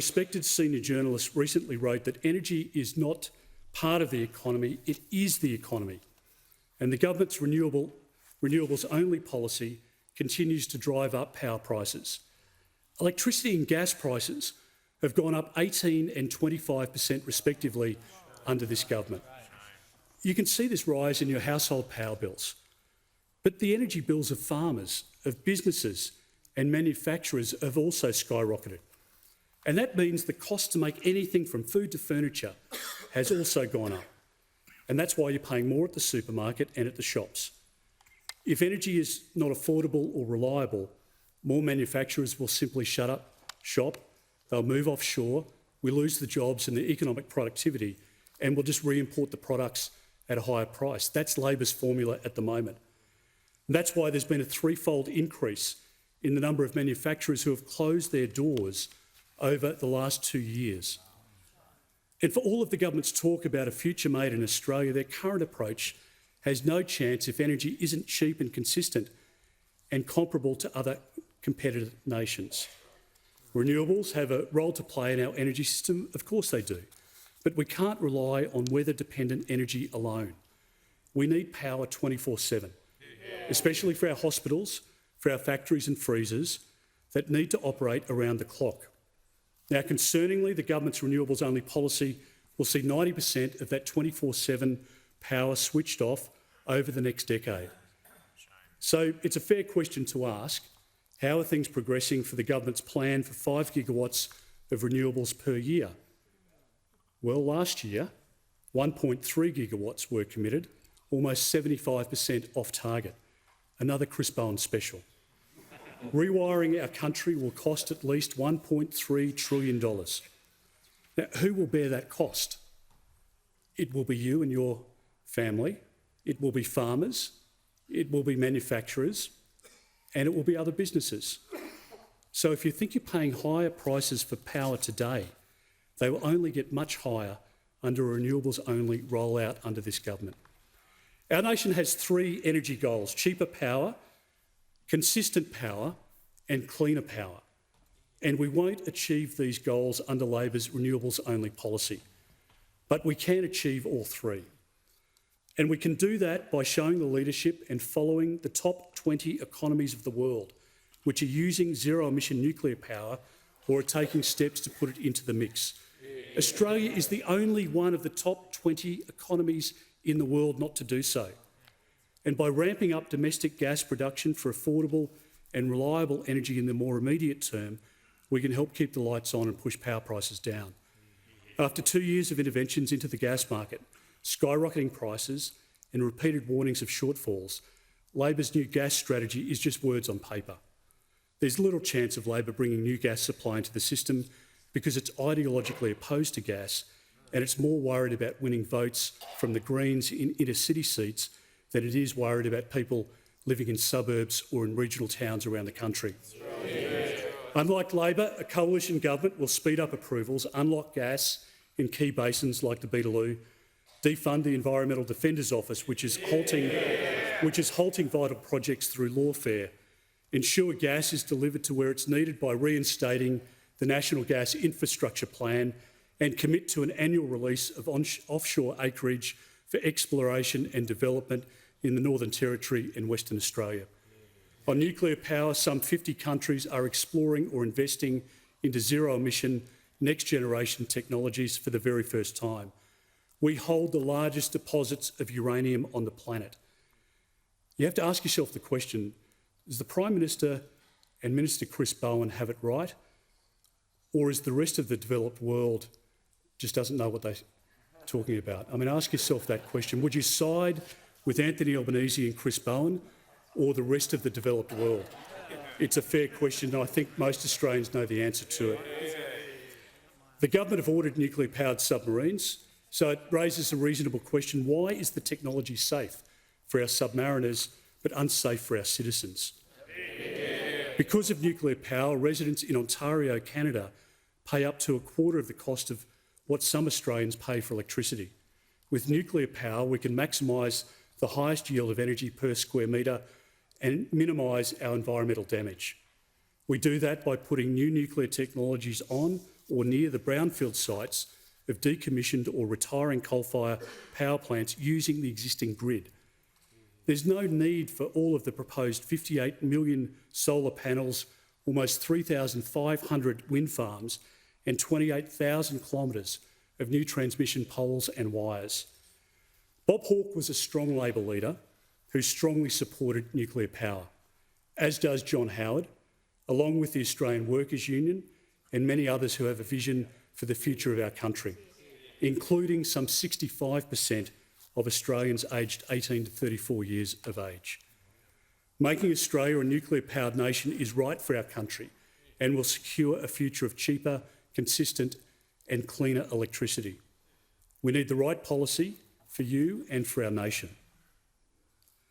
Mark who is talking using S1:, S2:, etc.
S1: respected senior journalist recently wrote that energy is not part of the economy, it is the economy. And the government's renewables only policy continues to drive up power prices. Electricity and gas prices have gone up 18% and 25% respectively under this government. You can see this rise in your household power bills. But the energy bills of farmers, of businesses and manufacturers have also skyrocketed. And that means the cost to make anything from food to furniture has also gone up. And that's why you're paying more at the supermarket and at the shops. If energy is not affordable or reliable, more manufacturers will simply shut up shop, they'll move offshore, we lose the jobs and the economic productivity, and we'll just re-import the products at a higher price. That's Labor's formula at the moment. And that's why there's been a threefold increase in the number of manufacturers who have closed their doors over the last 2 years. And for all of the government's talk about a future made in Australia, their current approach has no chance if energy isn't cheap and consistent and comparable to other competitive nations. Renewables have a role to play in our energy system, of course they do, but we can't rely on weather-dependent energy alone. We need power 24/7, especially for our hospitals, for our factories and freezers that need to operate around the clock. Now, concerningly, the government's renewables-only policy will see 90% of that 24/7 power switched off over the next decade. So it's a fair question to ask, how are things progressing for the government's plan for 5 gigawatts of renewables per year? Well, last year, 1.3 gigawatts were committed, almost 75% off target. Another Chris Bowen special. Rewiring our country will cost at least $1.3 trillion. Now, who will bear that cost? It will be you and your family, it will be farmers, it will be manufacturers, and it will be other businesses. So if you think you're paying higher prices for power today, they will only get much higher under a renewables-only rollout under this government. Our nation has 3 energy goals: cheaper power, consistent power and cleaner power. And we won't achieve these goals under Labor's renewables-only policy. But we can achieve all 3. And we can do that by showing the leadership and following the top 20 economies of the world, which are using zero-emission nuclear power or are taking steps to put it into the mix. Australia is the only one of the top 20 economies in the world not to do so. And by ramping up domestic gas production for affordable and reliable energy in the more immediate term, we can help keep the lights on and push power prices down. After 2 years of interventions into the gas market, skyrocketing prices and repeated warnings of shortfalls, Labor's new gas strategy is just words on paper. There's little chance of Labor bringing new gas supply into the system because it's ideologically opposed to gas and it's more worried about winning votes from the Greens in inner-city seats than it is worried about people living in suburbs or in regional towns around the country. Unlike Labor, a coalition government will speed up approvals, unlock gas in key basins like the Beetaloo, defund the Environmental Defender's Office, which is halting vital projects through lawfare, ensure gas is delivered to where it's needed by reinstating the National Gas Infrastructure Plan, and commit to an annual release of offshore acreage for exploration and development in the Northern Territory and Western Australia. On nuclear power, some 50 countries are exploring or investing into zero-emission, next-generation technologies for the very first time. We hold the largest deposits of uranium on the planet. You have to ask yourself the question, does the Prime Minister and Minister Chris Bowen have it right? Or is the rest of the developed world just doesn't know what they're talking about? I mean, ask yourself that question. Would you side with Anthony Albanese and Chris Bowen or the rest of the developed world? It's a fair question, and I think most Australians know the answer to it. The government have ordered nuclear-powered submarines, so it raises a reasonable question: why is the technology safe for our submariners but unsafe for our citizens? Because of nuclear power, residents in Ontario, Canada, pay up to a quarter of the cost of what some Australians pay for electricity. With nuclear power, we can maximise the highest yield of energy per square metre and minimise our environmental damage. We do that by putting new nuclear technologies on or near the brownfield sites of decommissioned or retiring coal-fired power plants using the existing grid. There's no need for all of the proposed 58 million solar panels, almost 3,500 wind farms and 28,000 kilometres of new transmission poles and wires. Bob Hawke was a strong Labor leader who strongly supported nuclear power, as does John Howard, along with the Australian Workers' Union and many others who have a vision for the future of our country, including some 65% of Australians aged 18 to 34 years of age. Making Australia a nuclear-powered nation is right for our country and will secure a future of cheaper, consistent and cleaner electricity. We need the right policy for you and for our nation.